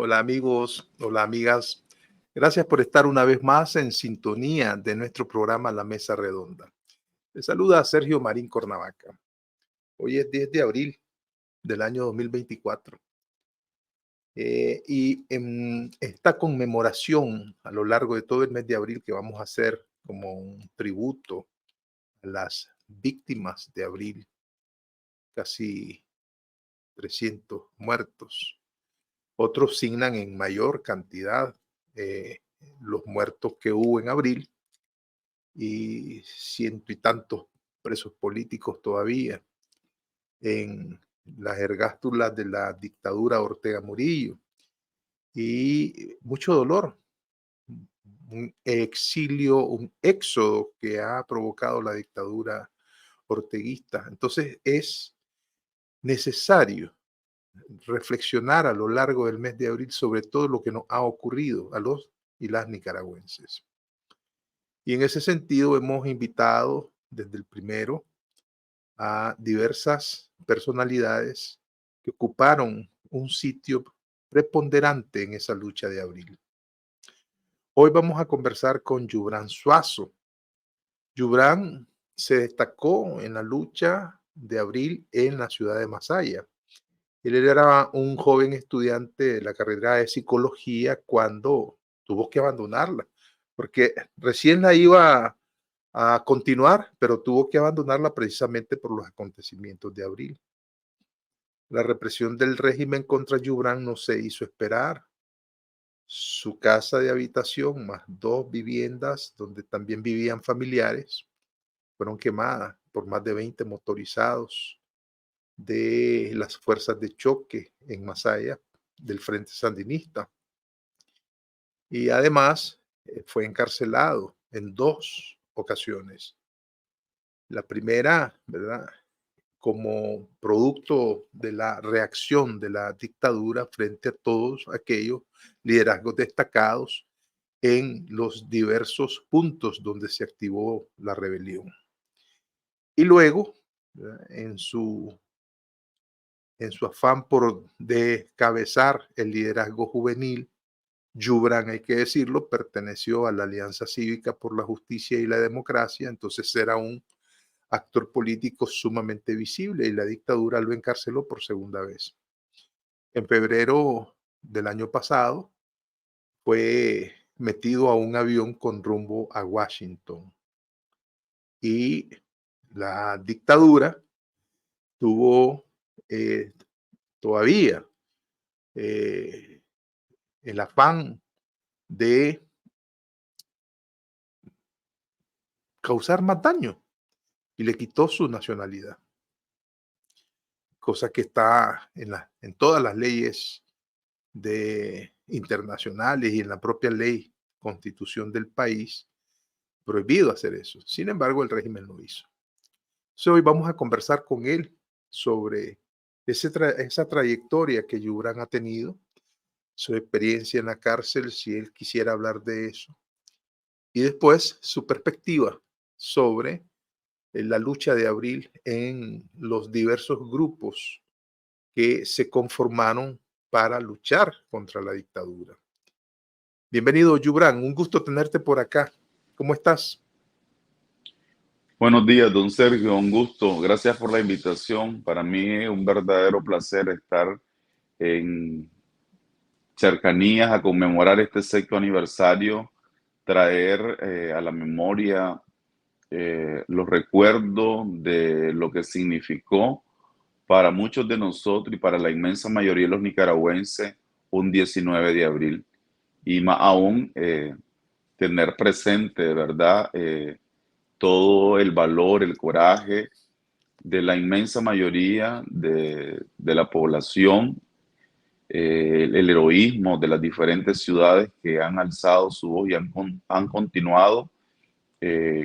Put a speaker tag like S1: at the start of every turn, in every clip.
S1: Hola amigos, hola amigas. Gracias por estar una vez más en sintonía de nuestro programa La Mesa Redonda. Les saluda Sergio Marín Cornavaca. Hoy es 10 de abril del año 2024. Y en esta conmemoración a lo largo de todo el mes de abril que vamos a hacer como un tributo a las víctimas de abril, casi 300 muertos. Otros signan en mayor cantidad los muertos que hubo en abril y ciento y tantos presos políticos todavía en las ergástulas de la dictadura Ortega Murillo y mucho dolor, un exilio, un éxodo que ha provocado la dictadura orteguista. Entonces es necesario reflexionar a lo largo del mes de abril sobre todo lo que nos ha ocurrido a los y las nicaragüenses. Y en ese sentido hemos invitado desde el primero a diversas personalidades que ocuparon un sitio preponderante en esa lucha de abril. Hoy vamos a conversar con Yubran Suazo. Yubran se destacó en la lucha de abril en la ciudad de Masaya. Él era un joven estudiante de la carrera de psicología cuando tuvo que abandonarla, porque recién la iba a continuar, pero tuvo que abandonarla precisamente por los acontecimientos de abril. La represión del régimen contra Yubran no se hizo esperar. Su casa de habitación, más 2 viviendas donde también vivían familiares, fueron quemadas por más de 20 motorizados de las fuerzas de choque en Masaya del Frente Sandinista. Y además fue encarcelado en 2 ocasiones. La primera, ¿verdad?, como producto de la reacción de la dictadura frente a todos aquellos liderazgos destacados en los diversos puntos donde se activó la rebelión. Y luego, ¿verdad?, en su afán por descabezar el liderazgo juvenil, Yubran, hay que decirlo, perteneció a la Alianza Cívica por la Justicia y la Democracia, entonces era un actor político sumamente visible y la dictadura lo encarceló por segunda vez. En febrero del año pasado fue metido a un avión con rumbo a Washington y la dictadura tuvo todavía el afán de causar más daño y le quitó su nacionalidad, cosa que está en todas las leyes internacionales y en la propia ley, constitución del país, prohibido hacer eso. Sin embargo, el régimen lo hizo. So, hoy vamos a conversar con él sobre esa trayectoria que Yubran ha tenido, su experiencia en la cárcel, si él quisiera hablar de eso, y después su perspectiva sobre la lucha de abril en los diversos grupos que se conformaron para luchar contra la dictadura. Bienvenido, Yubran, un gusto tenerte por acá. ¿Cómo estás?
S2: Buenos días, don Sergio, un gusto. Gracias por la invitación. Para mí es un verdadero placer estar en cercanías a conmemorar este 6º aniversario, traer a la memoria los recuerdos de lo que significó para muchos de nosotros y para la inmensa mayoría de los nicaragüenses un 19 de abril. Y más aún tener presente, ¿verdad?, todo el valor, el coraje, de la inmensa mayoría de la población, el heroísmo de las diferentes ciudades que han alzado su voz y han continuado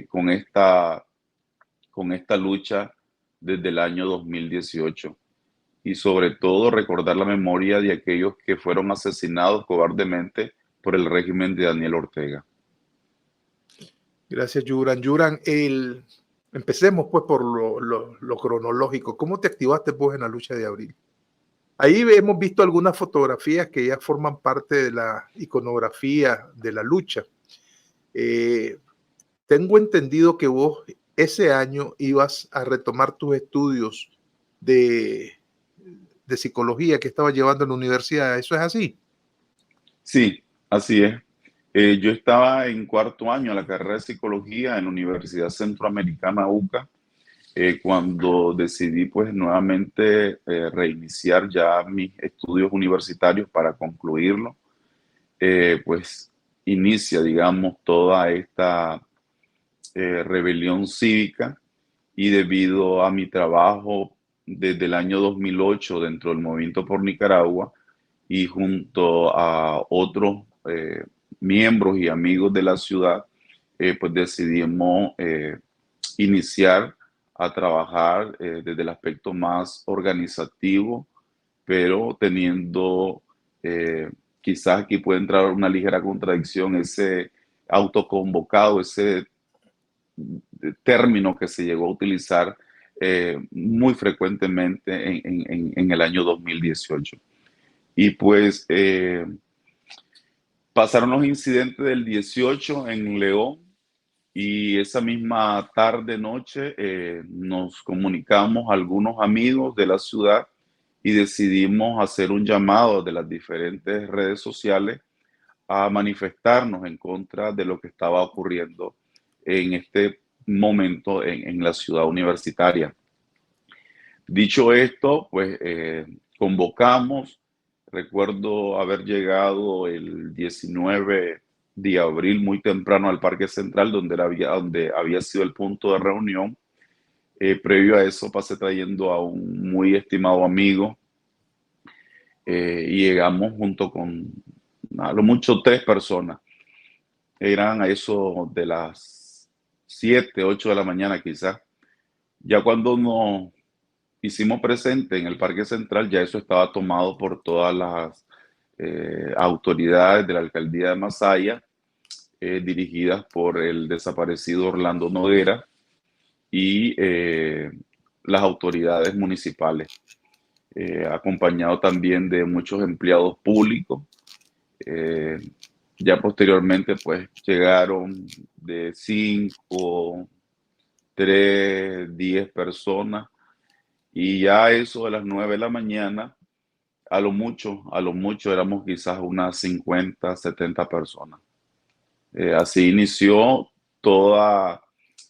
S2: con esta lucha desde el año 2018. Y sobre todo recordar la memoria de aquellos que fueron asesinados cobardemente por el régimen de Daniel Ortega.
S1: Gracias, Yuran. Yuran, empecemos pues por lo cronológico. ¿Cómo te activaste pues en la lucha de abril? Ahí hemos visto algunas fotografías que ya forman parte de la iconografía de la lucha. Tengo entendido que vos ese año ibas a retomar tus estudios de psicología que estabas llevando en la universidad. ¿Eso es así?
S2: Sí, así es. Yo estaba en cuarto año de la carrera de psicología en la Universidad Centroamericana UCA, cuando decidí pues nuevamente reiniciar ya mis estudios universitarios para concluirlo. Pues inicia, digamos, toda esta rebelión cívica, y debido a mi trabajo desde el año 2008 dentro del Movimiento por Nicaragua y junto a otros miembros y amigos de la ciudad, pues decidimos iniciar a trabajar desde el aspecto más organizativo, pero teniendo, quizás aquí puede entrar una ligera contradicción, ese autoconvocado, ese término que se llegó a utilizar muy frecuentemente en el año 2018. Y pues pasaron los incidentes del 18 en León, y esa misma tarde, noche, nos comunicamos algunos amigos de la ciudad y decidimos hacer un llamado de las diferentes redes sociales a manifestarnos en contra de lo que estaba ocurriendo en este momento en la ciudad universitaria. Dicho esto, pues convocamos. Recuerdo haber llegado el 19 de abril muy temprano al Parque Central, donde había sido el punto de reunión. Previo a eso pasé trayendo a un muy estimado amigo, y llegamos junto con a lo mucho 3 personas. Eran a eso de las 7, 8 de la mañana quizás. Ya cuando nos hicimos presente en el Parque Central, ya eso estaba tomado por todas las autoridades de la alcaldía de Masaya, dirigidas por el desaparecido Orlando Noguera, y las autoridades municipales, acompañado también de muchos empleados públicos. Ya posteriormente pues llegaron de 5, 3, 10 personas, y ya eso de las 9 de la mañana, a lo mucho éramos quizás unas 50, 70 personas. Así inició toda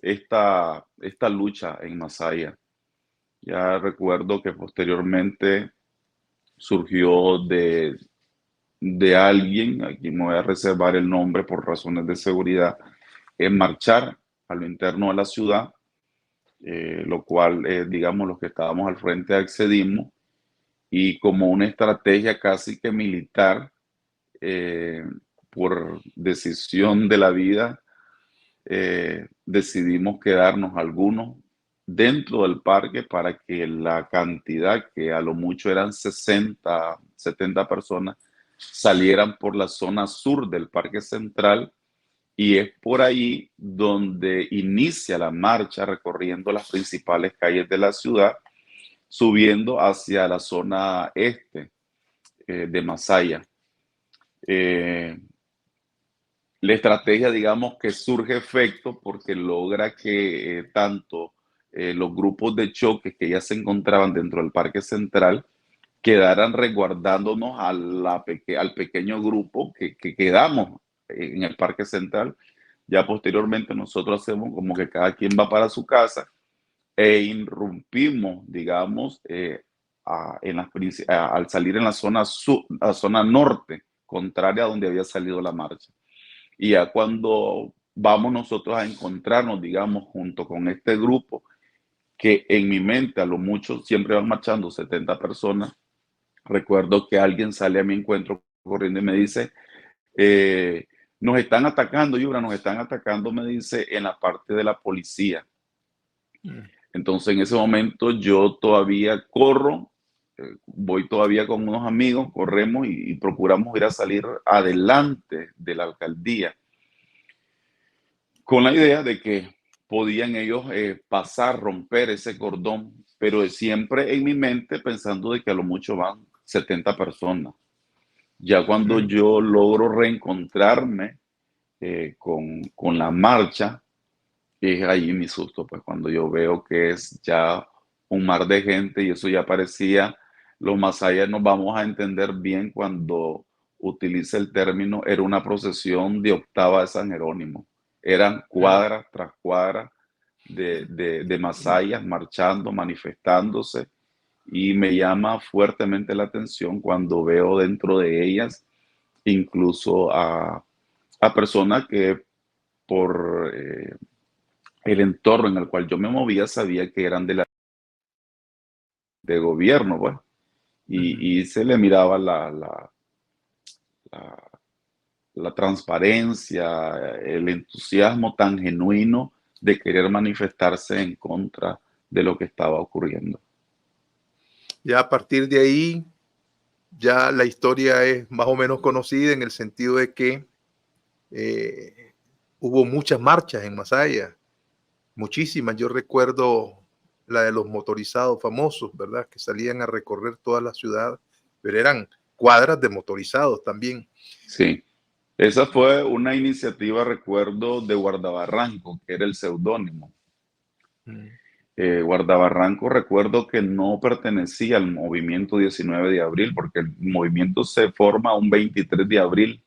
S2: esta lucha en Masaya. Ya recuerdo que posteriormente surgió de alguien, aquí me voy a reservar el nombre por razones de seguridad, en marchar a lo interno de la ciudad, lo cual, digamos, los que estábamos al frente accedimos, y como una estrategia casi que militar, por decisión de la vida, decidimos quedarnos algunos dentro del parque para que la cantidad, que a lo mucho eran 60, 70 personas, salieran por la zona sur del Parque Central, y es por ahí donde inicia la marcha recorriendo las principales calles de la ciudad, subiendo hacia la zona este de Masaya. La estrategia, digamos, que surge efecto porque logra que tanto los grupos de choque que ya se encontraban dentro del Parque Central quedaran resguardándonos al pequeño grupo que quedamos en el Parque Central. Ya posteriormente nosotros hacemos como que cada quien va para su casa e irrumpimos, digamos, al salir en la zona sur, la zona norte, contraria a donde había salido la marcha. Y ya cuando vamos nosotros a encontrarnos, digamos, junto con este grupo, que en mi mente a lo mucho siempre van marchando 70 personas. Recuerdo que alguien sale a mi encuentro corriendo y me dice, nos están atacando, Yubra, nos están atacando, me dice, en la parte de la policía.
S1: Mm.
S2: Entonces en ese momento yo todavía corro, voy todavía con unos amigos, corremos y procuramos ir a salir adelante de la alcaldía, con la idea de que podían ellos pasar, romper ese cordón, pero siempre en mi mente pensando de que a lo mucho van 70 personas. Ya cuando
S1: Mm.
S2: yo logro reencontrarme con la marcha, es ahí mi susto, pues cuando yo veo que es ya un mar de gente y eso ya parecía, los masayas nos vamos a entender bien cuando utiliza el término, era una procesión de octava de San Jerónimo. Eran
S1: Mm.
S2: cuadras tras cuadras de masayas marchando, manifestándose, y me llama fuertemente la atención cuando veo dentro de ellas incluso a personas que por el entorno en el cual yo me movía sabía que eran de gobierno, pues,
S1: Mm.
S2: y se le miraba la, la transparencia, el entusiasmo tan genuino de querer manifestarse en contra de lo que estaba ocurriendo.
S1: Ya a partir de ahí, ya la historia es más o menos conocida en el sentido de que eh, hubo muchas marchas en Masaya, muchísimas. Yo recuerdo la de los motorizados famosos, ¿verdad? Que salían a recorrer toda la ciudad, pero eran cuadras de motorizados también.
S2: Sí, esa fue una iniciativa, recuerdo, de Guardabarranco, que era el seudónimo.
S1: Mm.
S2: Guardabarranco, recuerdo que no pertenecía al movimiento 19 de abril, porque el movimiento se forma un 23 de abril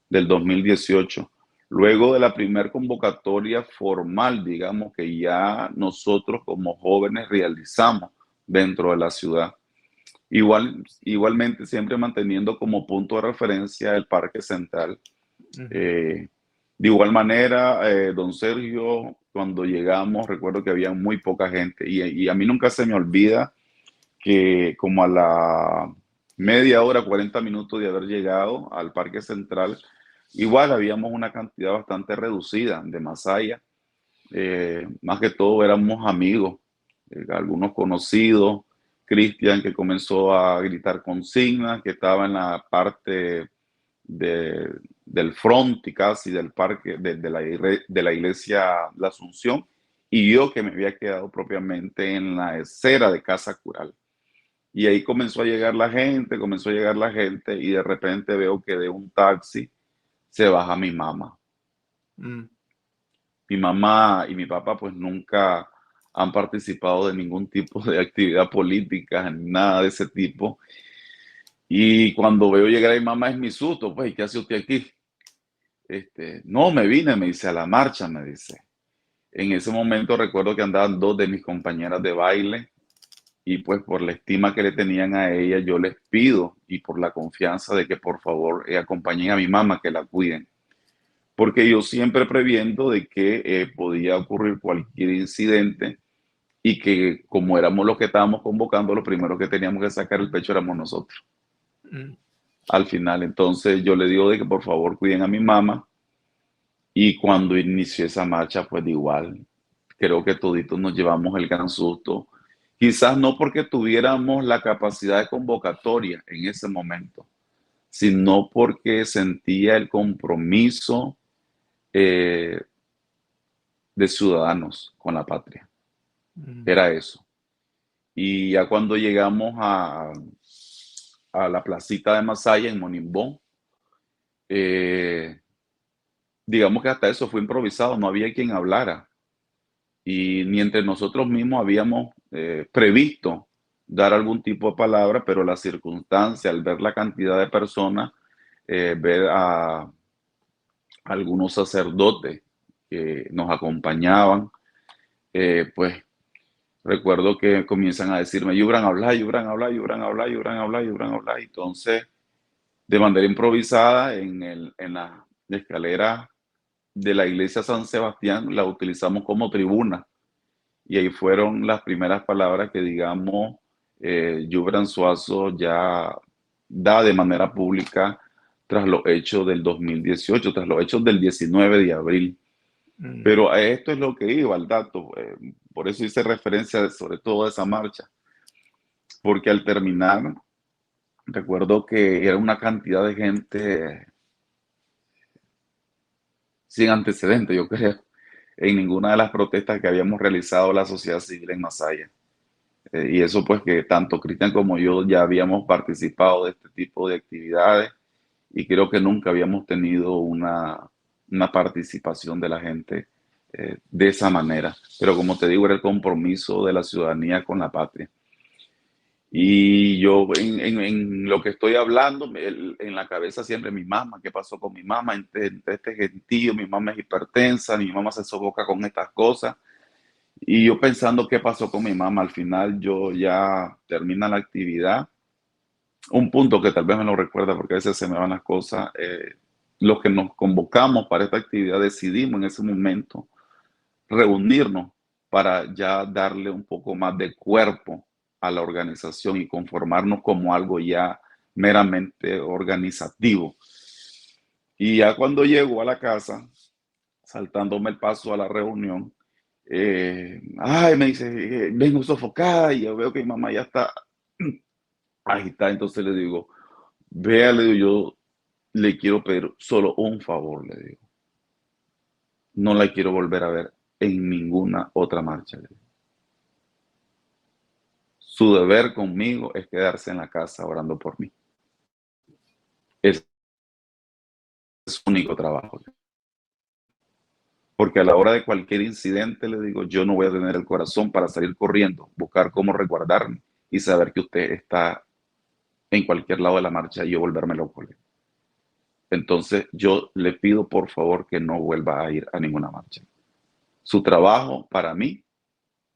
S2: del 2018. Luego de la primera convocatoria formal, digamos, que ya nosotros como jóvenes realizamos dentro de la ciudad. Igualmente, siempre manteniendo como punto de referencia el Parque Central.
S1: Ujú.
S2: Eh, de igual manera, don Sergio, cuando llegamos, recuerdo que había muy poca gente y a mí nunca se me olvida que como a la media hora, 40 minutos de haber llegado al Parque Central, igual habíamos una cantidad bastante reducida de masaya. Más que todo éramos amigos, algunos conocidos. Cristian, que comenzó a gritar consignas, que estaba en la parte del front y casi del parque de la iglesia La Asunción, y yo que me había quedado propiamente en la acera de Casa Cural. Y ahí comenzó a llegar la gente y de repente veo que de un taxi se baja mi mamá.
S1: Mm.
S2: Mi mamá y mi papá pues nunca han participado de ningún tipo de actividad política, nada de ese tipo. Y cuando veo llegar a mi mamá es mi susto, pues, ¿qué hace usted aquí? No, me vine, me dice, a la marcha, me dice. En ese momento recuerdo que andaban dos de mis compañeras de baile y pues por la estima que le tenían a ella, yo les pido y por la confianza de que por favor acompañen a mi mamá, que la cuiden. Porque yo siempre previendo de que podía ocurrir cualquier incidente y que como éramos los que estábamos convocando, lo primero que teníamos que sacar el pecho éramos nosotros.
S1: Mm.
S2: Al final, entonces yo le digo de que por favor cuiden a mi mamá. Y cuando inició esa marcha, pues de igual, creo que toditos nos llevamos el gran susto. Quizás no porque tuviéramos la capacidad de convocatoria en ese momento, sino porque sentía el compromiso eh, de ciudadanos con la patria.
S1: Mm.
S2: Era eso. Y ya cuando llegamos a la placita de Masaya en Monimbó, eh, digamos que hasta eso fue improvisado, no había quien hablara. Y ni entre nosotros mismos habíamos previsto dar algún tipo de palabra, pero la circunstancia, al ver la cantidad de personas, ver a algunos sacerdotes que nos acompañaban, pues recuerdo que comienzan a decirme, Yubran, habla, Yubran, habla, Yubran, habla, Yubran, habla, Yubran, habla. Entonces, de manera improvisada, en la escalera de la iglesia San Sebastián, la utilizamos como tribuna. y ahí fueron las primeras palabras que, digamos, Yubran Suazo ya da de manera pública tras los hechos del 2018, tras los hechos del 19 de abril. Pero a esto es lo que iba, al dato. Por eso hice referencia sobre todo a esa marcha, porque al terminar, recuerdo que era una cantidad de gente sin antecedentes, yo creo, en ninguna de las protestas que habíamos realizado la sociedad civil en Masaya. Y eso pues que tanto Cristian como yo ya habíamos participado de este tipo de actividades y creo que nunca habíamos tenido una participación de la gente de esa manera. Pero como te digo, era el compromiso de la ciudadanía con la patria. Y yo en lo que estoy hablando, en la cabeza siempre mi mamá, ¿qué pasó con mi mamá? Entre este gentío, mi mamá es hipertensa, mi mamá se sofoca con estas cosas. Y yo pensando qué pasó con mi mamá, al final yo ya termina la actividad. Un punto que tal vez me lo recuerda porque a veces se me van las cosas. Los que nos convocamos para esta actividad decidimos en ese momento reunirnos para ya darle un poco más de cuerpo a la organización y conformarnos como algo ya meramente organizativo. Y ya cuando llego a la casa, saltándome el paso a la reunión, ay, me dice, vengo sofocada y yo veo que mi mamá ya está agitada, entonces le digo, vea, le digo, yo le quiero pedir solo un favor, le digo, no la quiero volver a ver en ninguna otra marcha. Le digo. Su deber conmigo es quedarse en la casa orando por mí. Es su único trabajo. Porque a la hora de cualquier incidente, le digo, yo no voy a tener el corazón para salir corriendo, buscar cómo resguardarme y saber que usted está en cualquier lado de la marcha y yo volverme loco. Entonces yo le pido por favor que no vuelva a ir a ninguna marcha. Su trabajo para mí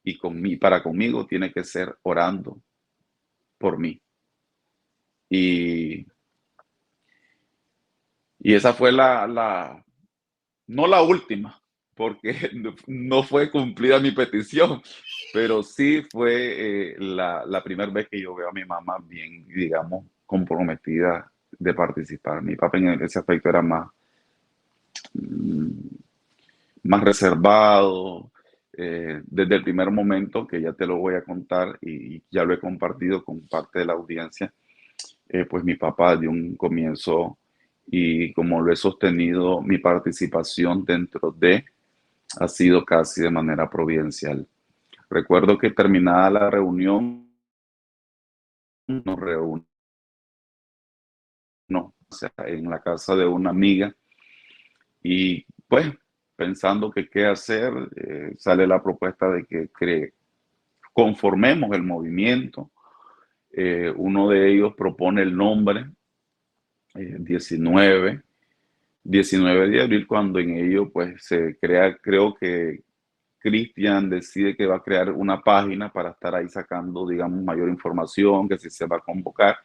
S2: y para conmigo tiene que ser orando por mí. Y esa fue no la última, porque no fue cumplida mi petición, pero sí fue la primera vez que yo veo a mi mamá bien, digamos, comprometida de participar. Mi papá en ese aspecto era mm, más reservado. Desde el primer momento, que ya te lo voy a contar y ya lo he compartido con parte de la audiencia, pues mi papá de un comienzo y como lo he sostenido, mi participación dentro de ha sido casi de manera providencial. Recuerdo que terminada la reunión, nos reunimos o sea, en la casa de una amiga y pues pensando que qué hacer, sale la propuesta de que conformemos el movimiento. Uno de ellos propone el nombre 19 de abril, cuando en ello pues se crea, creo que Cristian decide que va a crear una página para estar ahí sacando, digamos, mayor información, que si se va a convocar.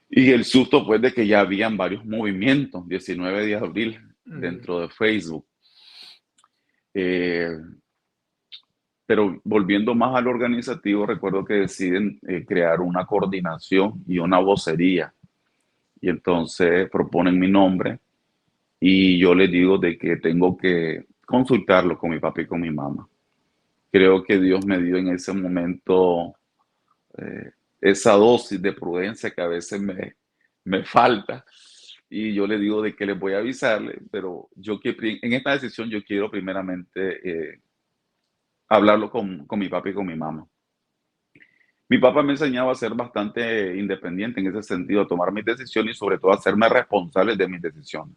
S2: Y el susto pues de que ya habían varios movimientos, 19 de abril, dentro de Facebook. Pero volviendo más al organizativo, recuerdo que deciden crear una coordinación y una vocería. Y entonces proponen mi nombre y yo les digo de que tengo que consultarlo con mi papá y con mi mamá. Creo que Dios me dio en ese momento esa dosis de prudencia que a veces me falta. Y yo le digo de que les voy a avisarle, pero yo en esta decisión yo quiero primeramente hablarlo con mi papá y con mi mamá. Mi papá me enseñaba a ser bastante independiente en ese sentido, a tomar mis decisiones y sobre todo a hacerme responsable de mis decisiones.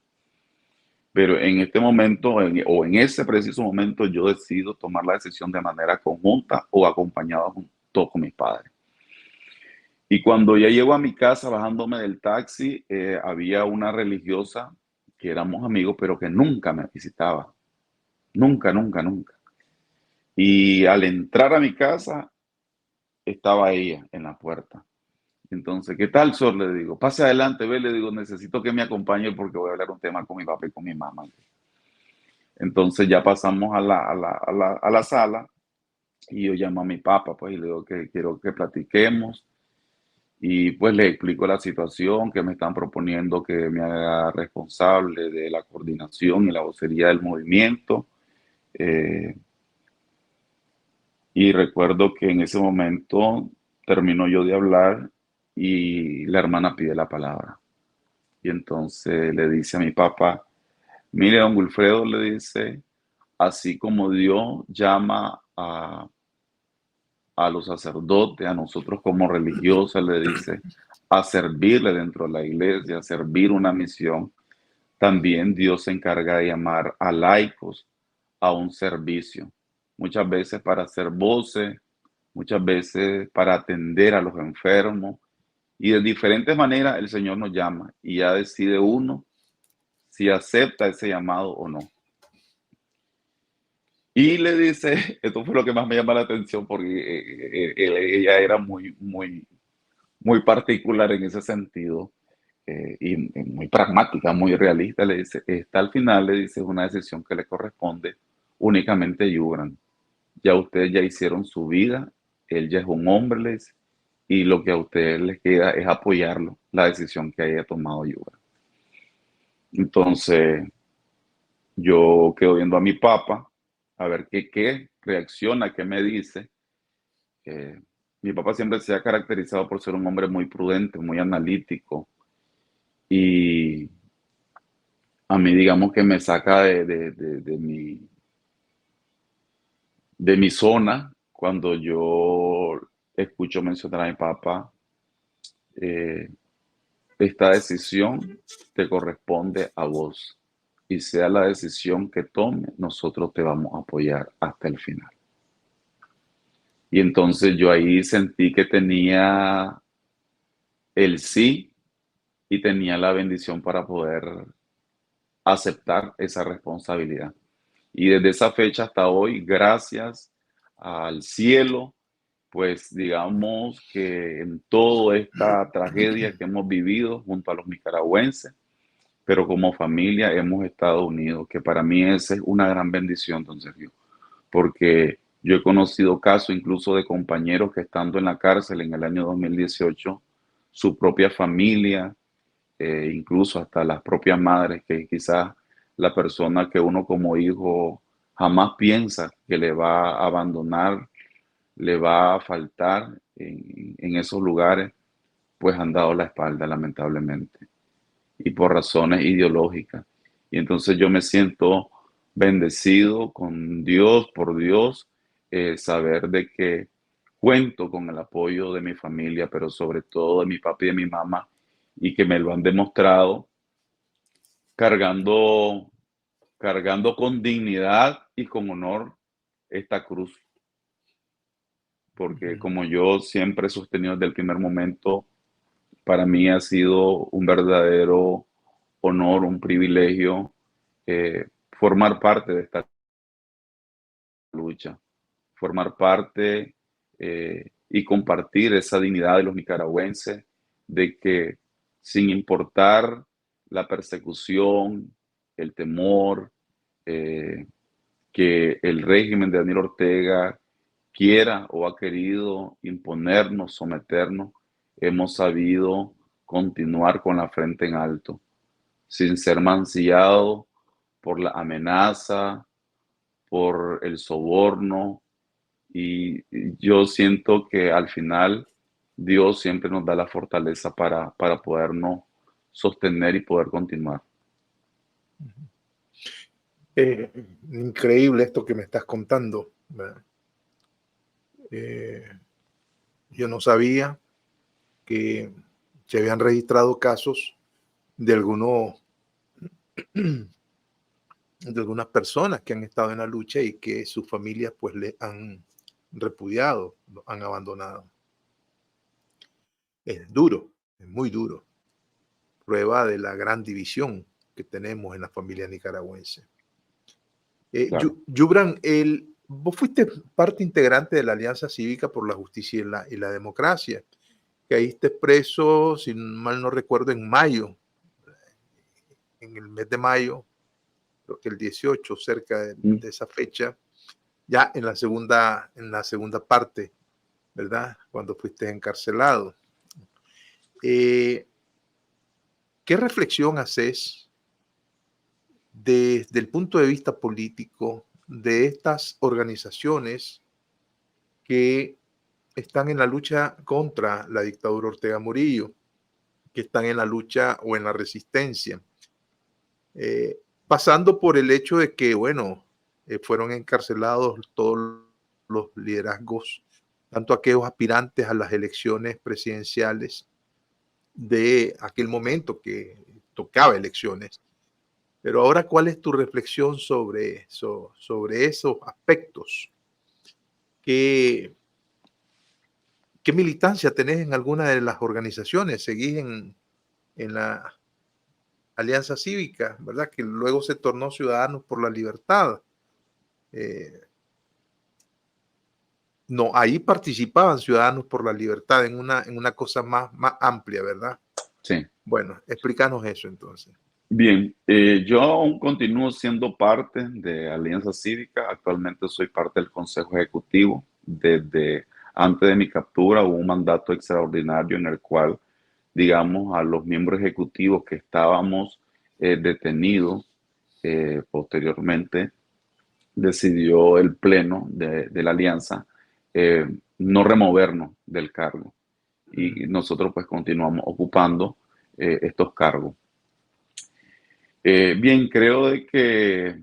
S2: Pero en este momento o en ese preciso momento yo decido tomar la decisión de manera conjunta o acompañado junto con mis padres. Y cuando ya llego a mi casa bajándome del taxi, había una religiosa que éramos amigos, pero que nunca me visitaba. Nunca, nunca, nunca. Y al entrar a mi casa, estaba ella en la puerta. Entonces, ¿qué tal, Sor? Le digo, pase adelante, ve, le digo, necesito que me acompañe porque voy a hablar un tema con mi papá y con mi mamá. Entonces ya pasamos a la sala Y yo llamo a mi papá, pues, y le digo que quiero que platiquemos. Y pues le explico la situación, que me están proponiendo que me haga responsable de la coordinación y la vocería del movimiento. Eh, y recuerdo que en ese momento termino yo de hablar y la hermana pide la palabra. Y entonces le dice a mi papá, mire, don Wilfredo, le dice, así como Dios llama a los sacerdotes, a nosotros como religiosas, le dice, a servirle dentro de la iglesia, a servir una misión. También Dios se encarga de llamar a laicos a un servicio, muchas veces para hacer voces, muchas veces para atender a los enfermos, y de diferentes maneras el Señor nos llama y ya decide uno si acepta ese llamado o no. Y le dice, esto fue lo que más me llama la atención porque ella era muy particular en ese sentido, y muy pragmática, muy realista. Le dice, está al final, le dice, es una decisión que le corresponde únicamente a Yubran. Ya ustedes ya hicieron su vida, él ya es un hombre, le dice, y lo que a ustedes les queda es apoyarlo, la decisión que haya tomado Yubran. Entonces, yo quedo viendo a mi papá, a ver qué reacciona, qué me dice. Eh, Mi papá siempre se ha caracterizado por ser un hombre muy prudente, muy analítico, y a mí digamos que me saca de mi zona cuando yo escucho mencionar a mi papá, eh, esta decisión te corresponde a vos y sea la decisión que tome, nosotros te vamos a apoyar hasta el final. Y entonces yo ahí sentí que tenía el sí y tenía la bendición para poder aceptar esa responsabilidad. Y desde esa fecha hasta hoy, gracias al cielo, pues digamos que en toda esta tragedia que hemos vivido junto a los nicaragüenses, pero como familia hemos estado unidos, que para mí esa es una gran bendición, don Sergio, porque yo he conocido casos incluso de compañeros que estando en la cárcel en el año 2018, su propia familia, incluso hasta las propias madres, que quizás la persona que uno como hijo jamás piensa que le va a abandonar, le va a faltar en esos lugares, pues han dado la espalda lamentablemente y por razones ideológicas. Y entonces yo me siento bendecido con Dios, por Dios, saber de que cuento con el apoyo de mi familia, pero sobre todo de mi papá y de mi mamá, y que me lo han demostrado cargando, cargando con dignidad y con honor esta cruz. Porque como yo siempre he sostenido desde el primer momento, para mí ha sido un verdadero honor, un privilegio, formar parte de esta lucha, formar parte, y compartir esa dignidad de los nicaragüenses, de que sin importar la persecución, el temor, eh, que el régimen de Daniel Ortega quiera o ha querido imponernos, someternos, hemos sabido continuar con la frente en alto, sin ser mancillado por la amenaza, por el soborno. Y yo siento que al final Dios siempre nos da la fortaleza para podernos sostener y poder continuar.
S1: Increíble esto que me estás contando. Yo no sabía que se habían registrado casos de algunos de algunas personas que han estado en la lucha y que sus familias pues le han repudiado, lo han abandonado. Es duro, es muy duro. Prueba de la gran división que tenemos en la familia nicaragüense.
S2: Claro.
S1: Yubran, vos fuiste parte integrante de la Alianza Cívica por la Justicia y la Democracia. Caíste preso, si mal no recuerdo, en mayo, en el mes de mayo, creo que el 18, cerca de esa fecha, ya en la segunda parte, ¿verdad? Cuando fuiste encarcelado. ¿Qué reflexión haces desde el punto de vista político de estas organizaciones que están en la lucha contra la dictadura Ortega Murillo, que están en la lucha o en la resistencia? Pasando por el hecho de que, bueno, fueron encarcelados todos los liderazgos, tanto aquellos aspirantes a las elecciones presidenciales de aquel momento que tocaba elecciones. Pero ahora, ¿cuál es tu reflexión sobre eso, sobre esos aspectos? ¿Qué, qué militancia tenés en alguna de las organizaciones? ¿Seguís en la Alianza Cívica, verdad? Que luego se tornó Ciudadanos por la Libertad. Eh, no, ahí participaban Ciudadanos por la Libertad en una cosa más amplia, ¿verdad?
S2: Sí.
S1: Bueno, explícanos eso entonces.
S2: Bien, yo aún continúo siendo parte de Alianza Cívica. Actualmente soy parte del Consejo Ejecutivo. Desde antes de mi captura hubo un mandato extraordinario en el cual, digamos, a los miembros ejecutivos que estábamos detenidos, posteriormente decidió el Pleno de la Alianza eh, no removernos del cargo. Y nosotros pues continuamos ocupando estos cargos. Bien, creo de que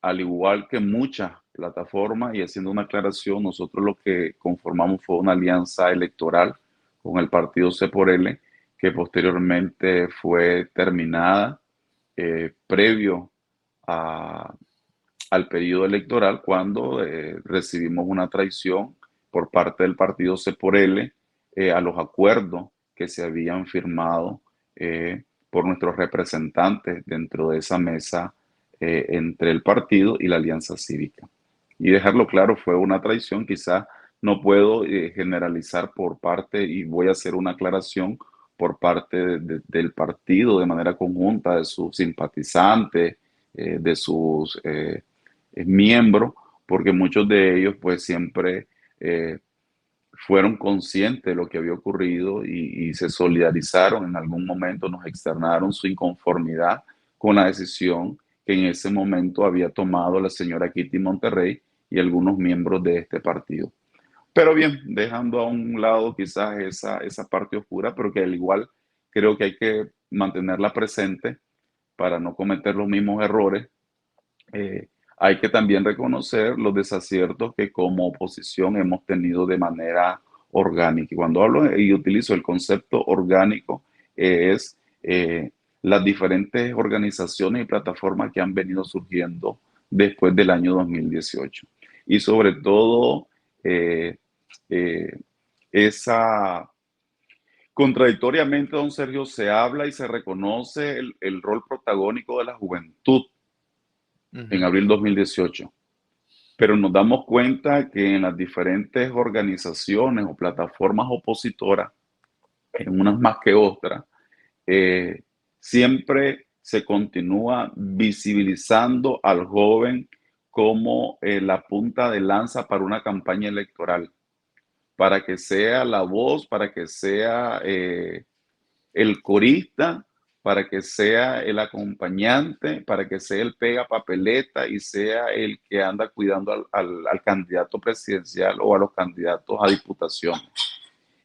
S2: al igual que muchas plataformas, y haciendo una aclaración, nosotros lo que conformamos fue una alianza electoral con el partido C por L, que posteriormente fue terminada previo a- al periodo electoral cuando recibimos una traición por parte del partido C por L a los acuerdos que se habían firmado por nuestros representantes dentro de esa mesa entre el partido y la Alianza Cívica. Y dejarlo claro, fue una traición, quizás no puedo generalizar por parte, y voy a hacer una aclaración por parte del partido de manera conjunta, de sus simpatizantes, de sus miembros, porque muchos de ellos pues siempre fueron conscientes de lo que había ocurrido y se solidarizaron en algún momento, nos externaron su inconformidad con la decisión que en ese momento había tomado la señora Kitty Monterrey y algunos miembros de este partido. Pero bien, dejando a un lado quizás esa parte oscura, pero que al igual creo que hay que mantenerla presente para no cometer los mismos errores. Hay que también reconocer los desaciertos que como oposición hemos tenido de manera orgánica. Y cuando hablo y utilizo el concepto orgánico, es las diferentes organizaciones y plataformas que han venido surgiendo después del año 2018. Y sobre todo, eh, eh, esa contradictoriamente, don Sergio, se habla y se reconoce el rol protagónico de la juventud en abril 2018. Pero nos damos cuenta que en las diferentes organizaciones o plataformas opositoras, en unas más que otras, siempre se continúa visibilizando al joven como la punta de lanza para una campaña electoral, para que sea la voz, para que sea el corista, para que sea el acompañante, para que sea el pega papeleta y sea el que anda cuidando al candidato presidencial o a los candidatos a diputaciones.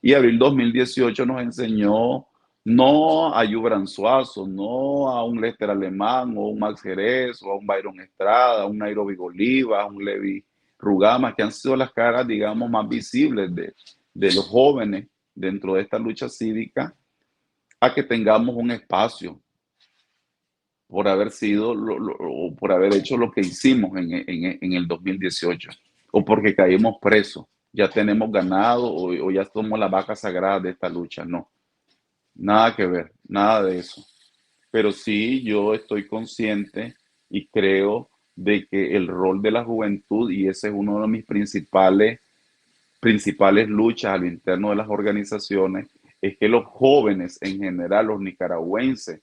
S2: Y abril 2018 nos enseñó no a Yubran Suazo, no a un Lester Alemán o un Max Jerez o a un Byron Estrada, a un Nairobi Oliva, a un Levi Rugama, que han sido las caras, digamos, más visibles de los jóvenes dentro de esta lucha cívica, a que tengamos un espacio por haber sido o por haber hecho lo que hicimos en el 2018 o porque caímos presos, ya tenemos ganado o ya somos la vaca sagrada de esta lucha. No, nada que ver, nada de eso. Pero sí, yo estoy consciente y creo de que el rol de la juventud, y ese es uno de mis principales luchas al interno de las organizaciones, es que los jóvenes en general, los nicaragüenses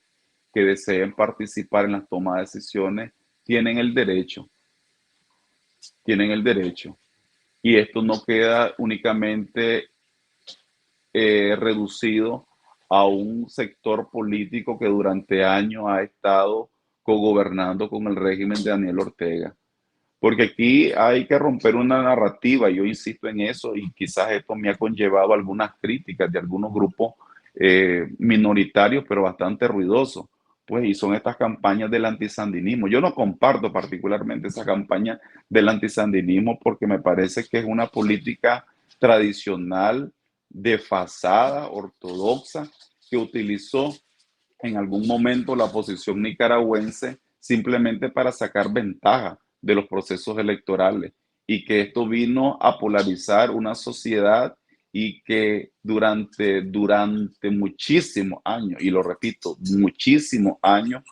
S2: que deseen participar en las tomas de decisiones, tienen el derecho tienen el derecho. Y esto no queda únicamente reducido a un sector político que durante años ha estado cogobernando con el régimen de Daniel Ortega. Porque aquí hay que romper una narrativa, yo insisto en eso, y quizás esto me ha conllevado algunas críticas de algunos grupos minoritarios, pero bastante ruidosos. Pues, y son estas campañas del antisandinismo. Yo no comparto particularmente esa campaña del antisandinismo porque me parece que es una política tradicional, desfasada, ortodoxa, que utilizó en algún momento la oposición nicaragüense simplemente para sacar ventaja de los procesos electorales y que esto vino a polarizar una sociedad y que durante muchísimos años, y lo repito, muchísimos años,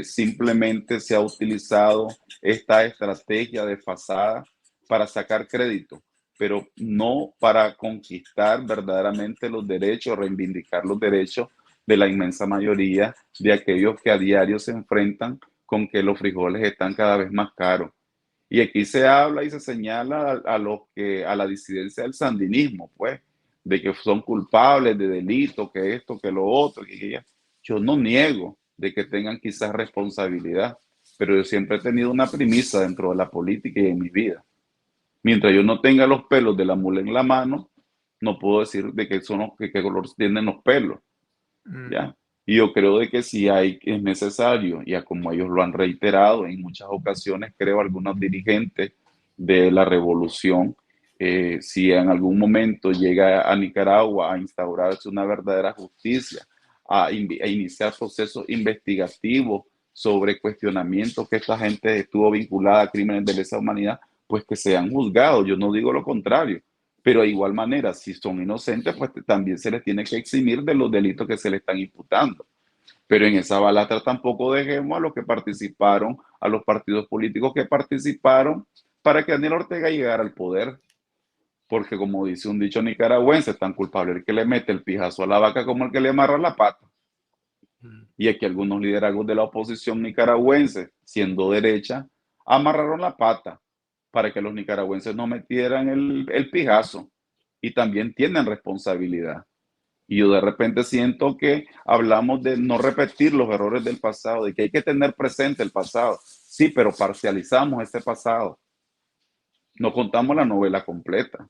S2: simplemente se ha utilizado esta estrategia desfasada para sacar crédito, pero no para conquistar verdaderamente los derechos, reivindicar los derechos de la inmensa mayoría de aquellos que a diario se enfrentan con que los frijoles están cada vez más caros. Y aquí se habla y se señala a la disidencia del sandinismo, pues, de que son culpables de delitos, que esto, que lo otro. Yo no niego de que tengan quizás responsabilidad, pero yo siempre he tenido una premisa dentro de la política y en mi vida. Mientras yo no tenga los pelos de la mula en la mano, no puedo decir de qué color tienen los pelos. ¿Ya? Y yo creo de que si es necesario, y como ellos lo han reiterado en muchas ocasiones, creo algunos dirigentes de la revolución, si en algún momento llega a Nicaragua a instaurarse una verdadera justicia, a iniciar procesos investigativos sobre cuestionamientos que esta gente estuvo vinculada a crímenes de lesa humanidad, pues que sean juzgados. Yo no digo lo contrario, pero de igual manera, si son inocentes, pues también se les tiene que eximir de los delitos que se les están imputando. Pero en esa balastra tampoco dejemos a los que participaron, a los partidos políticos que participaron para que Daniel Ortega llegara al poder. Porque como dice un dicho nicaragüense, es tan culpable el que le mete el pijazo a la vaca como el que le amarra la pata. Y aquí algunos liderazgos de la oposición nicaragüense, siendo derecha, amarraron la pata para que los nicaragüenses no metieran el pijazo y también tienen responsabilidad. Y yo de repente siento que hablamos de no repetir los errores del pasado, de que hay que tener presente el pasado. Sí, pero parcializamos ese pasado. No contamos la novela completa.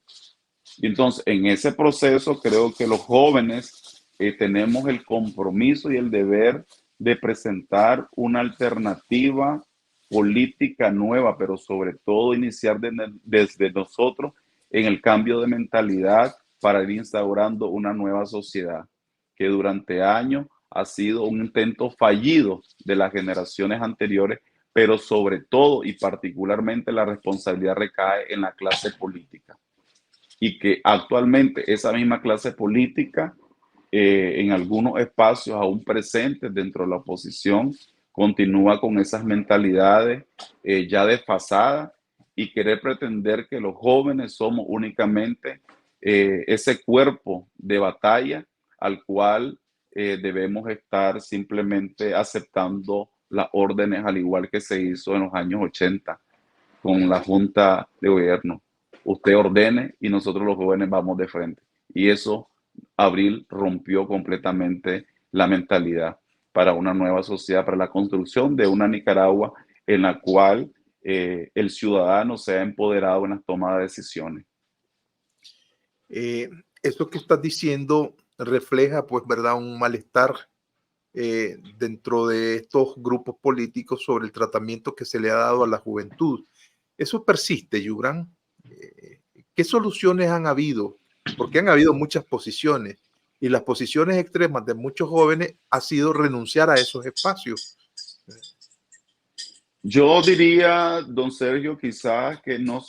S2: Y entonces, en ese proceso, creo que los jóvenes tenemos el compromiso y el deber de presentar una alternativa política nueva, pero sobre todo iniciar desde nosotros en el cambio de mentalidad para ir instaurando una nueva sociedad que durante años ha sido un intento fallido de las generaciones anteriores, pero sobre todo y particularmente la responsabilidad recae en la clase política y que actualmente esa misma clase política en algunos espacios aún presentes dentro de la oposición continúa con esas mentalidades ya desfasadas y querer pretender que los jóvenes somos únicamente ese cuerpo de batalla al cual debemos estar simplemente aceptando las órdenes al igual que se hizo en los años 80 con la Junta de Gobierno. Usted ordene y nosotros los jóvenes vamos de frente. Y eso, Abril rompió completamente la mentalidad para una nueva sociedad, para la construcción de una Nicaragua en la cual el ciudadano sea empoderado en las tomas de decisiones.
S1: Esto que estás diciendo refleja, pues, ¿verdad?, un malestar dentro de estos grupos políticos sobre el tratamiento que se le ha dado a la juventud. Eso persiste, Yubran. ¿Qué soluciones han habido? Porque han habido muchas posiciones y las posiciones extremas de muchos jóvenes ha sido renunciar a esos espacios.
S2: Yo diría, don Sergio, quizás que no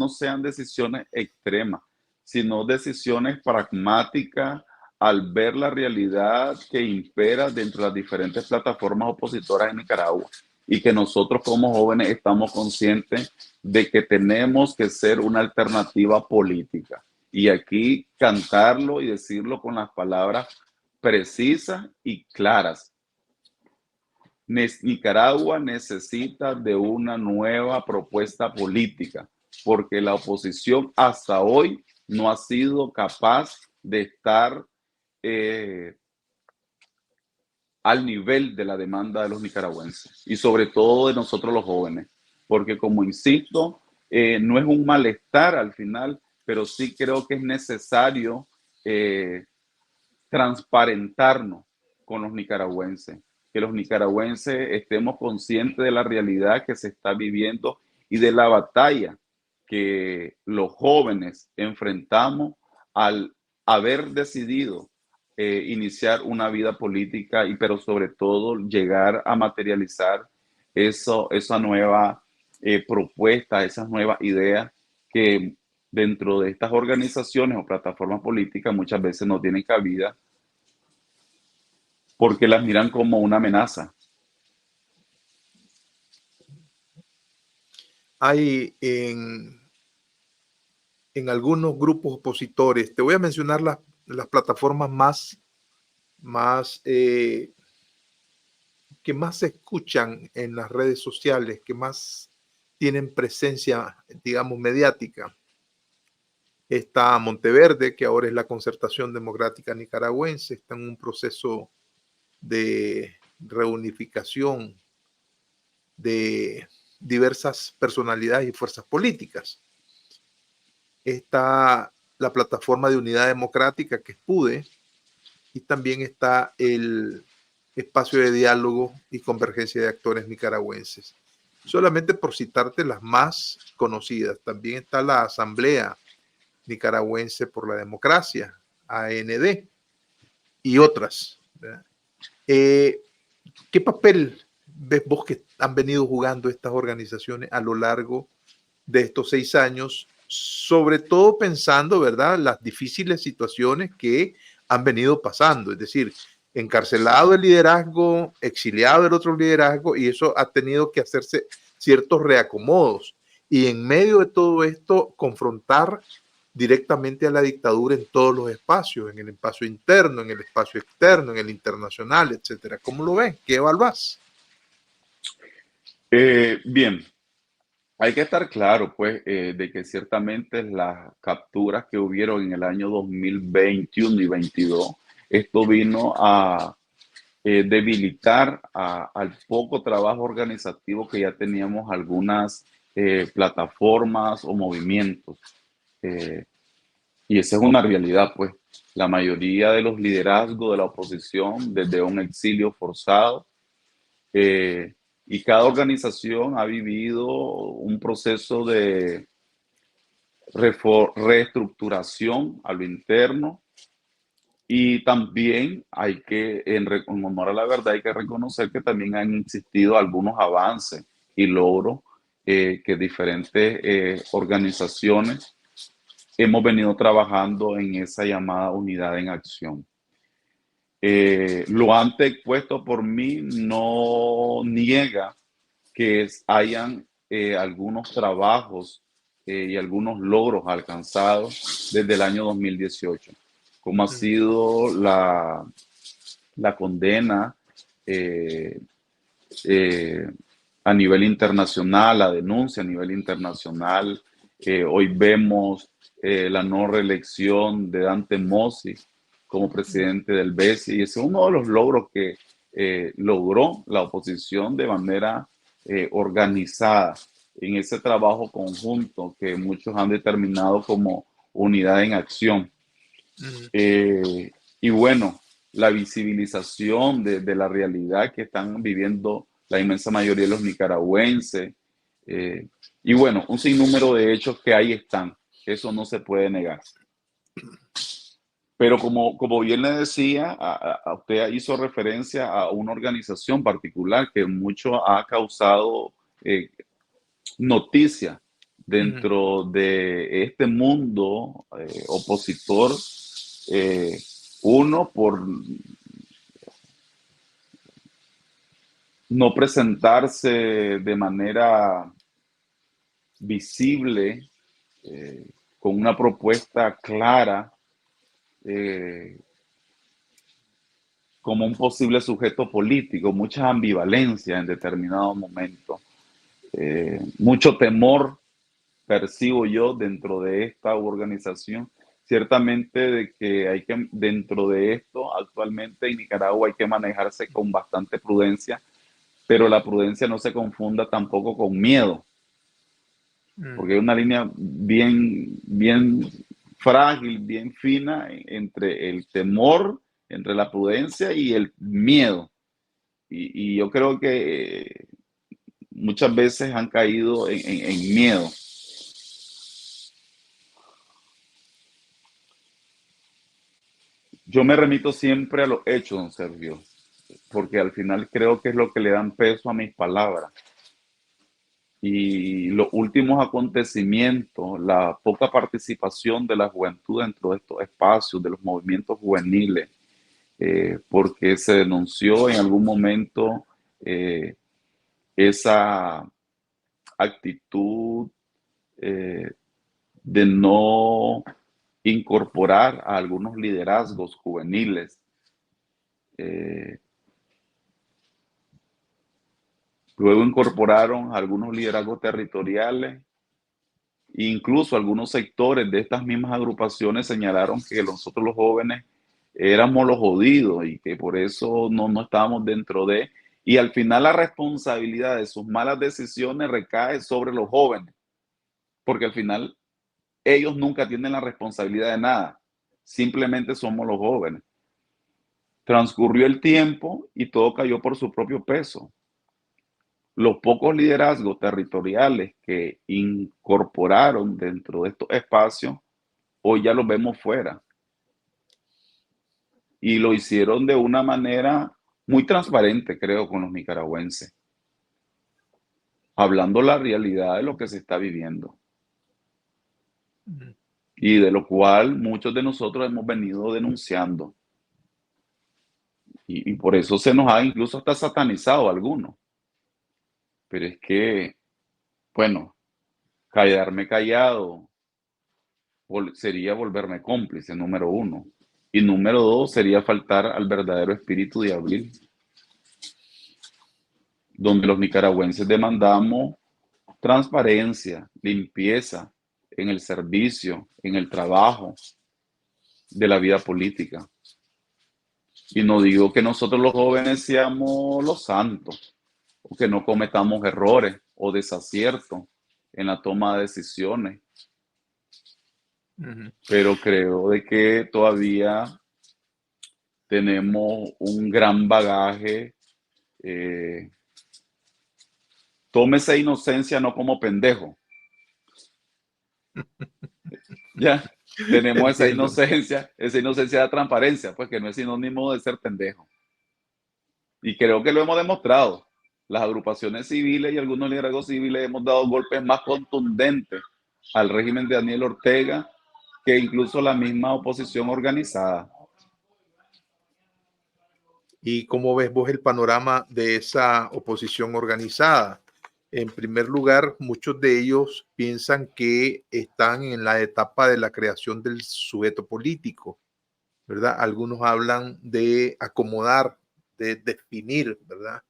S2: sean decisiones extremas, sino decisiones pragmáticas al ver la realidad que impera dentro de las diferentes plataformas opositoras en Nicaragua y que nosotros como jóvenes estamos conscientes de que tenemos que ser una alternativa política. Y aquí cantarlo y decirlo con las palabras precisas y claras. Nicaragua necesita de una nueva propuesta política, porque la oposición hasta hoy no ha sido capaz de estar al nivel de la demanda de los nicaragüenses y sobre todo de nosotros los jóvenes, porque como insisto, no es un malestar al final, pero sí creo que es necesario transparentarnos con los nicaragüenses, que los nicaragüenses estemos conscientes de la realidad que se está viviendo y de la batalla que los jóvenes enfrentamos al haber decidido iniciar una vida política y pero sobre todo llegar a materializar esa nueva propuesta, esas nuevas ideas que dentro de estas organizaciones o plataformas políticas muchas veces no tienen cabida porque las miran como una amenaza.
S1: Hay en algunos grupos opositores, te voy a mencionar las plataformas más que más se escuchan en las redes sociales, que más tienen presencia, digamos, mediática. Está Monteverde, que ahora es la Concertación Democrática Nicaragüense, está en un proceso de reunificación de diversas personalidades y fuerzas políticas. Está la Plataforma de Unidad Democrática, que es PUDE, y también está el Espacio de Diálogo y Convergencia de Actores Nicaragüenses. Solamente por citarte las más conocidas, también está la Asamblea Nicaragüense por la Democracia, AND, y otras. ¿Qué papel ves vos que han venido jugando estas organizaciones a lo largo de estos 6 años, sobre todo pensando, ¿verdad?, las difíciles situaciones que han venido pasando, es decir, encarcelado el liderazgo, exiliado el otro liderazgo, y eso ha tenido que hacerse ciertos reacomodos. Y en medio de todo esto, confrontar directamente a la dictadura en todos los espacios, en el espacio interno, en el espacio externo, en el internacional, etcétera. ¿Cómo lo ves? ¿Qué evaluás?
S2: Bien, hay que estar claro, pues, de que ciertamente las capturas que hubieron en el año 2021 y 22, esto vino a debilitar al poco trabajo organizativo que ya teníamos algunas plataformas o movimientos. Eh, y esa es una realidad, pues. La mayoría de los liderazgos de la oposición, desde un exilio forzado, eh, y cada organización ha vivido un proceso de reestructuración a lo interno y también hay que, en honor a la verdad, hay que reconocer que también han existido algunos avances y logros que diferentes organizaciones hemos venido trabajando en esa llamada unidad en acción. Lo antes expuesto por mí no niega que hayan algunos trabajos y algunos logros alcanzados desde el año 2018, como ha sido la condena eh, eh, a nivel internacional, la denuncia a nivel internacional. Hoy vemos la no reelección de Dante Mossi como presidente del BESI, y ese es uno de los logros que logró la oposición de manera organizada en ese trabajo conjunto que muchos han determinado como unidad en acción. Y bueno, la visibilización de la realidad que están viviendo la inmensa mayoría de los nicaragüenses. Y bueno, un sinnúmero de hechos que ahí están. Eso no se puede negar. Pero como bien le decía, usted hizo referencia a una organización particular que mucho ha causado noticia dentro de este mundo opositor. Uno, por no presentarse de manera visible, con una propuesta clara, como un posible sujeto político, muchas ambivalencias en determinados momentos, mucho temor percibo yo dentro de esta organización. Ciertamente de que hay que, dentro de esto, actualmente en Nicaragua hay que manejarse con bastante prudencia, pero la prudencia no se confunda tampoco con miedo, porque hay una línea bien frágil, bien fina entre el temor, entre la prudencia y el miedo. Y yo creo que muchas veces han caído en miedo. Yo me remito siempre a los hechos, don Sergio, porque al final creo que es lo que le dan peso a mis palabras. Y los últimos acontecimientos, la poca participación de la juventud dentro de estos espacios, de los movimientos juveniles, porque se denunció en algún momento esa actitud de no incorporar a algunos liderazgos juveniles. Luego incorporaron algunos liderazgos territoriales, e incluso algunos sectores de estas mismas agrupaciones señalaron que nosotros los jóvenes éramos los jodidos y que por eso no estábamos dentro de... Y al final la responsabilidad de sus malas decisiones recae sobre los jóvenes, porque al final ellos nunca tienen la responsabilidad de nada, simplemente somos los jóvenes. Transcurrió el tiempo y todo cayó por su propio peso. Los pocos liderazgos territoriales que incorporaron dentro de estos espacios, hoy ya los vemos fuera. Y lo hicieron de una manera muy transparente, creo, con los nicaragüenses, hablando la realidad de lo que se está viviendo. Y de lo cual muchos de nosotros hemos venido denunciando. Y por eso se nos ha incluso hasta satanizado algunos. Pero es que, bueno, quedarme callado sería volverme cómplice, número uno. Y número dos, sería faltar al verdadero espíritu de abril, donde los nicaragüenses demandamos transparencia, limpieza en el servicio, en el trabajo de la vida política. Y no digo que nosotros los jóvenes seamos los santos, o que no cometamos errores o desaciertos en la toma de decisiones. Pero creo de que todavía tenemos un gran bagaje. Tome esa inocencia no como pendejo. Ya, tenemos esa inocencia de transparencia, pues que no es sinónimo de ser pendejo. Y creo que lo hemos demostrado. Las agrupaciones civiles y algunos liderazgos civiles hemos dado golpes más contundentes al régimen de Daniel Ortega que incluso la misma oposición organizada.
S1: ¿Y cómo ves vos el panorama de esa oposición organizada? En primer lugar, muchos de ellos piensan que están en la etapa de la creación del sujeto político, ¿verdad? Algunos hablan de acomodar, de definir, ¿verdad?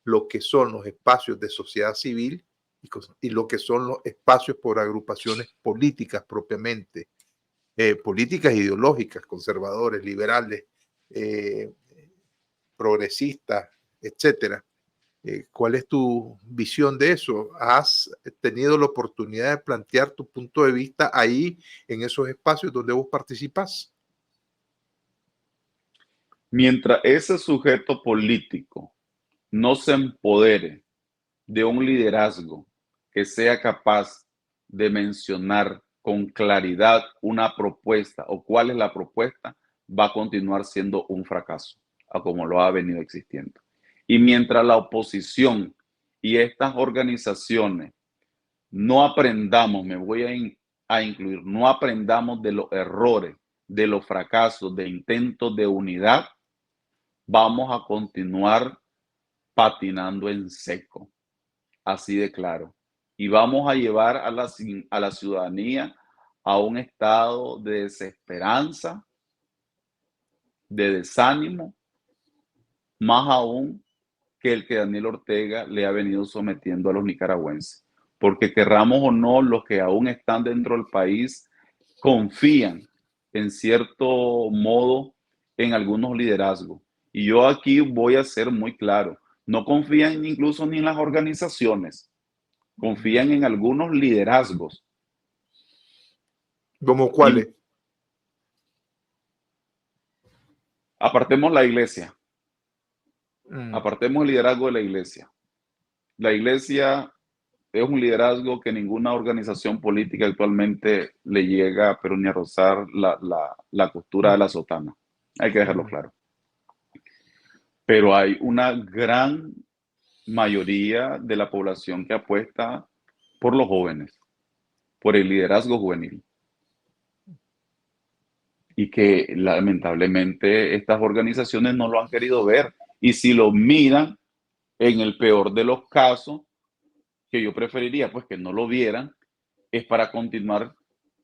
S1: Lo que son los espacios de sociedad civil y lo que son los espacios por agrupaciones políticas propiamente, políticas ideológicas, conservadores, liberales, progresistas, etcétera. ¿Cuál es tu visión de eso? ¿Has tenido la oportunidad de plantear tu punto de vista ahí, en esos espacios donde vos participás?
S2: Mientras ese sujeto político no se empodere de un liderazgo que sea capaz de mencionar con claridad una propuesta o cuál es la propuesta, va a continuar siendo un fracaso, a como lo ha venido existiendo. Y mientras la oposición y estas organizaciones no aprendamos, me voy a incluir, no aprendamos de los errores, de los fracasos, de intentos de unidad, vamos a continuar patinando en seco, así de claro. Y vamos a llevar a la ciudadanía a un estado de desesperanza, de desánimo más aún que el que Daniel Ortega le ha venido sometiendo a los nicaragüenses. Porque querramos o no, los que aún están dentro del país confían en cierto modo en algunos liderazgos. Y yo aquí voy a ser muy claro, no confían incluso ni en las organizaciones, confían en algunos liderazgos.
S1: ¿Como
S2: Y
S1: cuáles?
S2: apartemos la iglesia,
S1: Mm,
S2: apartemos el liderazgo de la iglesia. La iglesia es un liderazgo que ninguna organización política actualmente le llega, pero ni a rozar la costura de la
S1: mm,
S2: sotana. Hay que dejarlo
S1: mm.
S2: claro. Pero hay una gran mayoría de la población que apuesta por los jóvenes, por el liderazgo juvenil. Y que lamentablemente estas organizaciones no lo han querido ver. Y si lo miran, en el peor de los casos, que yo preferiría pues que no lo vieran, es para continuar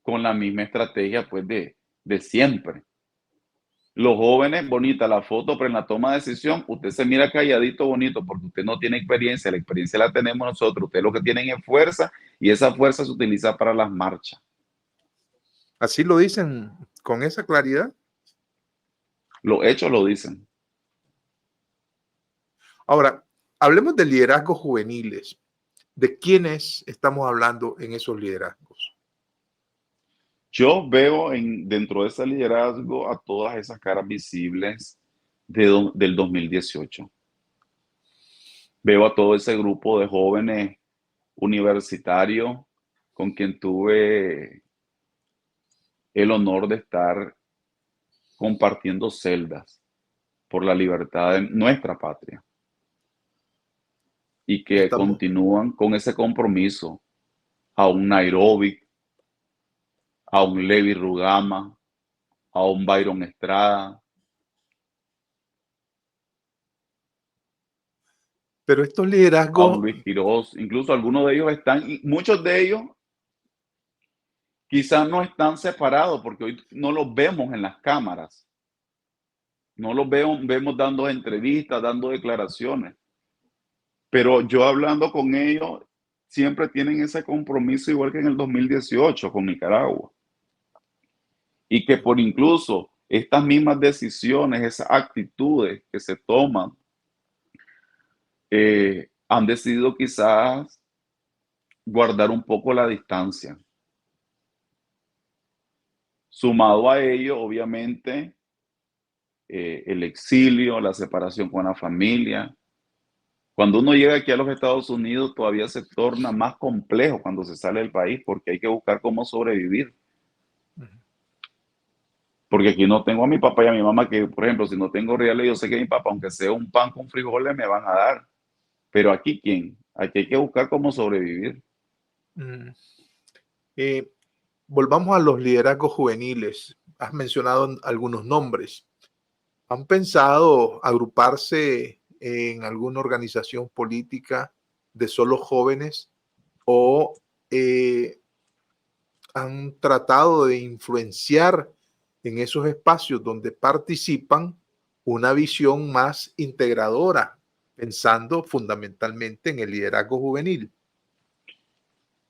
S2: con la misma estrategia pues de siempre. Los jóvenes, bonita la foto, pero en la toma de decisión, usted se mira calladito, bonito, porque usted no tiene experiencia, la experiencia la tenemos nosotros, usted lo que tienen es fuerza y esa fuerza se utiliza para las marchas.
S1: Así lo dicen con esa claridad.
S2: Los hechos lo dicen.
S1: Ahora, hablemos de liderazgos juveniles. ¿De quiénes estamos hablando en esos liderazgos?
S2: Yo veo dentro de ese liderazgo a todas esas caras visibles del 2018. Veo a todo ese grupo de jóvenes universitarios con quien tuve el honor de estar compartiendo celdas por la libertad de nuestra patria y que
S1: Estamos,
S2: continúan con ese compromiso a un Nairobi, a un Levi Rugama, a un Byron Estrada.
S1: pero estos
S2: A un
S1: liderazgos,
S2: Luis Quiroz, incluso algunos de ellos están, y muchos de ellos quizás no están separados porque hoy no los vemos en las cámaras, no los vemos dando entrevistas, dando declaraciones, pero yo hablando con ellos, siempre tienen ese compromiso igual que en el 2018 con Nicaragua. Y que por incluso estas mismas decisiones, esas actitudes que se toman, han decidido quizás guardar un poco la distancia. Sumado a ello, obviamente, el exilio, la separación con la familia. Cuando uno llega aquí a los Estados Unidos, todavía se torna más complejo cuando se sale del país porque hay que buscar cómo sobrevivir. Porque aquí no tengo a mi papá y a mi mamá que, por ejemplo, si no tengo reales, yo sé que mi papá, aunque sea un pan con frijoles, me van a dar. Pero aquí, ¿quién? Aquí hay que buscar cómo sobrevivir.
S1: mm, eh, volvamos a los liderazgos juveniles. Has mencionado algunos nombres. ¿Han pensado agruparse en alguna organización política de solo jóvenes o han tratado de influenciar en esos espacios donde participan una visión más integradora, pensando fundamentalmente en el liderazgo juvenil?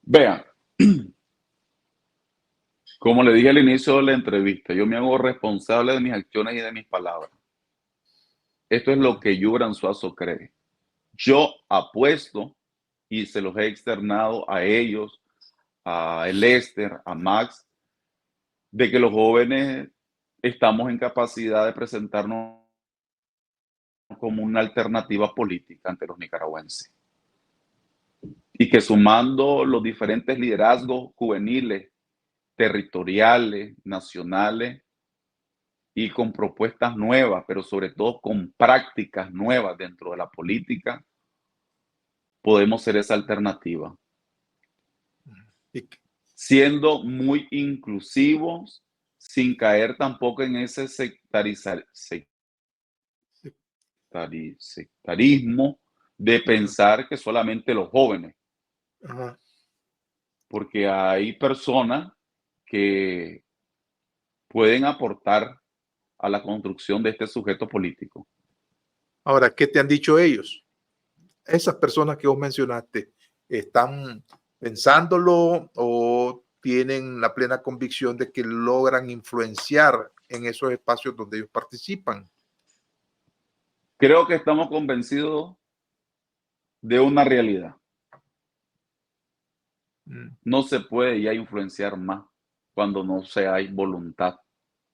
S2: Vean, como le dije al inicio de la entrevista, yo me hago responsable de mis acciones y de mis palabras. Esto es lo que Yubran Suazo cree. Yo apuesto y se los he externado a ellos, a Lester, a Max, de que los jóvenes estamos en capacidad de presentarnos como una alternativa política ante los nicaragüenses. Y que sumando los diferentes liderazgos juveniles, territoriales, nacionales, y con propuestas nuevas, pero sobre todo con prácticas nuevas dentro de la política, podemos ser esa alternativa.
S1: Y
S2: Siendo muy inclusivos, sin caer tampoco en ese sectarismo de
S1: ajá,
S2: pensar que solamente los jóvenes,
S1: ajá.
S2: porque hay personas que pueden aportar a la construcción de este sujeto político.
S1: Ahora, ¿qué te han dicho ellos? Esas personas que vos mencionaste, ¿están pensándolo o tienen la plena convicción de que logran influenciar en esos espacios donde ellos participan?
S2: Creo que estamos convencidos de una realidad.
S1: Mm,
S2: No se puede ya influenciar más cuando no se hay voluntad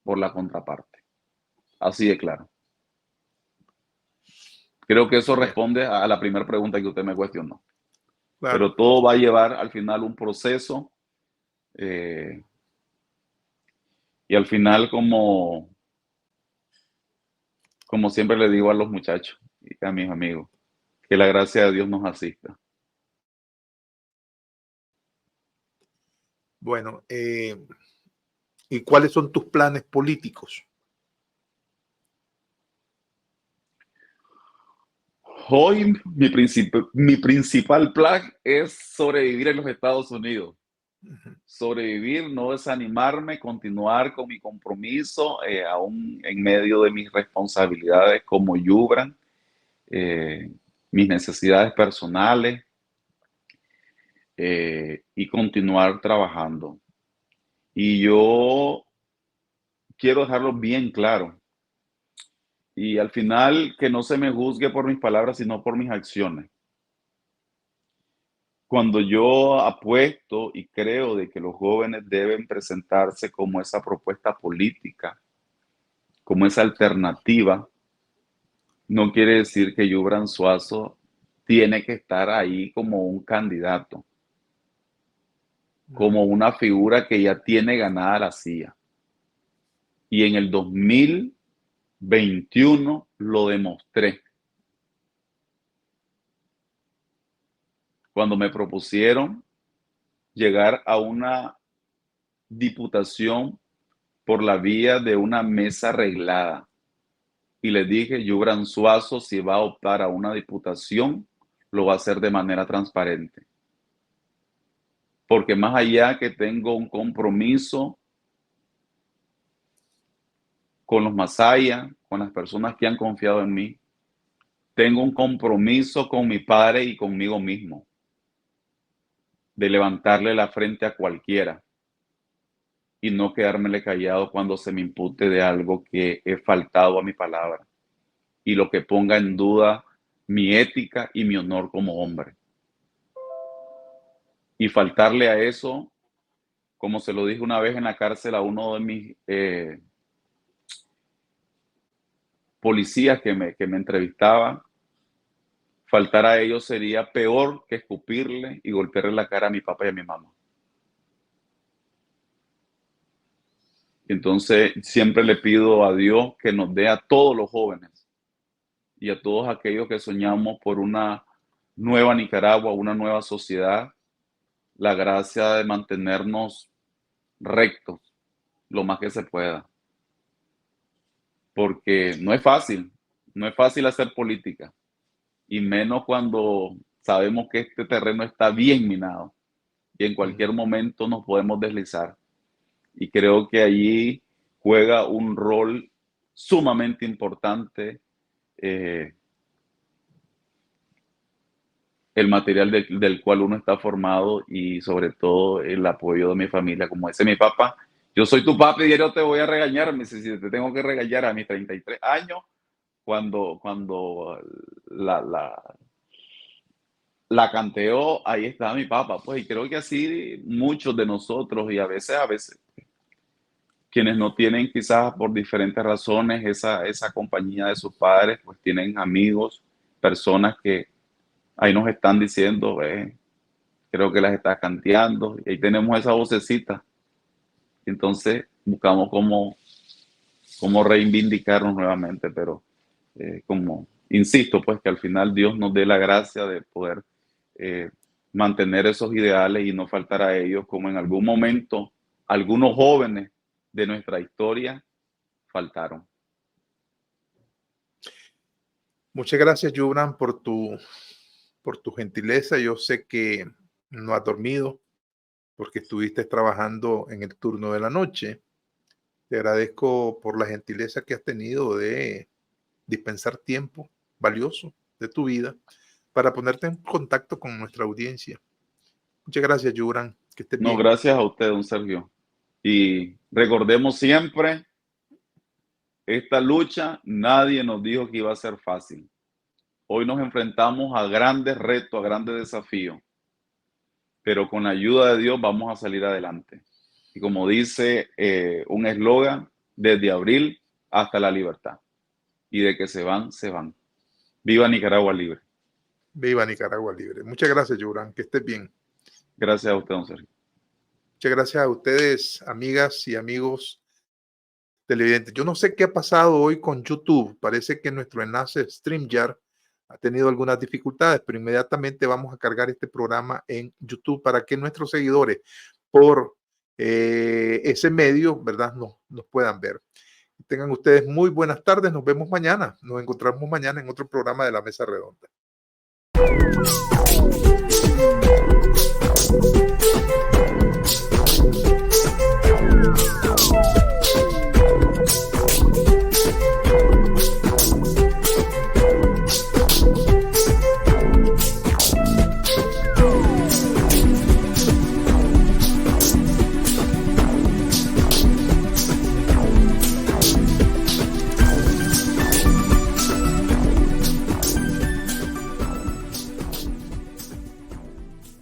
S2: por la contraparte. Así de claro. Creo que eso
S1: ya,
S2: responde a la primera pregunta que usted me cuestionó.
S1: claro.
S2: Pero todo va a llevar al final un proceso eh, y al final, como siempre le digo a los muchachos y a mis amigos, que la gracia de Dios nos asista.
S1: Bueno, ¿y cuáles son tus planes políticos?
S2: Hoy mi principal plan es sobrevivir en los Estados Unidos.
S1: Ujú.
S2: Sobrevivir, no desanimarme, continuar con mi compromiso, aún en medio de mis responsabilidades como Yubran, eh, mis necesidades personales, y continuar trabajando. Y yo quiero dejarlo bien claro. Y al final, que no se me juzgue por mis palabras, sino por mis acciones. Cuando yo apuesto y creo de que los jóvenes deben presentarse como esa propuesta política, como esa alternativa, no quiere decir que Yubran Suazo tiene que estar ahí como un candidato,
S1: Mm,
S2: como una figura que ya tiene ganada la silla. Y en el 2021 lo demostré. Cuando me propusieron llegar a una diputación por la vía de una mesa arreglada. Y les dije, Yubran Suazo, si va a optar a una diputación, lo va a hacer de manera transparente. Porque más allá que tengo un compromiso con los Masaya, con las personas que han confiado en mí, tengo un compromiso con mi padre y conmigo mismo, de levantarle la frente a cualquiera y no quedármele callado cuando se me impute de algo que he faltado a mi palabra y lo que ponga en duda mi ética y mi honor como hombre. Y faltarle a eso, como se lo dije una vez en la cárcel a uno de mis policías que me entrevistaba, faltar a ellos sería peor que escupirle y golpearle la cara a mi papá y a mi mamá. Entonces, siempre le pido a Dios que nos dé a todos los jóvenes y a todos aquellos que soñamos por una nueva Nicaragua, una nueva sociedad, la gracia de mantenernos rectos lo más que se pueda. Porque no es fácil hacer política, y menos cuando sabemos que este terreno está bien minado y en
S1: mm.
S2: cualquier momento nos podemos deslizar. Y creo que allí juega un rol sumamente importante el material del cual uno está formado y sobre todo el apoyo de mi familia. Como dice mi papá, yo soy tu papi y yo te voy a regañar. Me dice, si te tengo que regañar a mis 33 años, cuando la canteó, ahí está mi papá. Pues y creo que así muchos de nosotros y a veces, quienes no tienen quizás por diferentes razones esa compañía de sus padres, pues tienen amigos, personas que ahí nos están diciendo, creo que las está canteando, y ahí tenemos esa vocecita. Entonces buscamos cómo reivindicarnos nuevamente, pero como insisto, pues que al final Dios nos dé la gracia de poder eh, mantener esos ideales y no faltar a ellos, como en algún momento algunos jóvenes de nuestra historia faltaron.
S1: Muchas gracias, Jubran, por tu gentileza. Yo sé que no has dormido porque estuviste trabajando en el turno de la noche. Te agradezco por la gentileza que has tenido de dispensar tiempo valioso de tu vida para ponerte en contacto con nuestra audiencia. Muchas gracias, Yuran. Que estés bien.
S2: No, gracias a usted, don Sergio. Y recordemos siempre, esta lucha nadie nos dijo que iba a ser fácil. Hoy nos enfrentamos a grandes retos, a grandes desafíos, pero con la ayuda de Dios vamos a salir adelante. Y como dice un eslogan, desde abril hasta la libertad. Y de que se van, se van. Viva Nicaragua libre.
S1: Viva Nicaragua libre. Muchas gracias, Yuran. Que estés bien.
S2: Gracias a usted, don Sergio.
S1: Muchas gracias a ustedes, amigas y amigos televidentes. Yo no sé qué ha pasado hoy con YouTube. Parece que nuestro enlace StreamYard ha tenido algunas dificultades, pero inmediatamente vamos a cargar este programa en YouTube para que nuestros seguidores por ese medio, ¿verdad?, nos puedan ver. Tengan ustedes muy buenas tardes. Nos vemos mañana. Nos encontramos mañana en otro programa de La Mesa Redonda.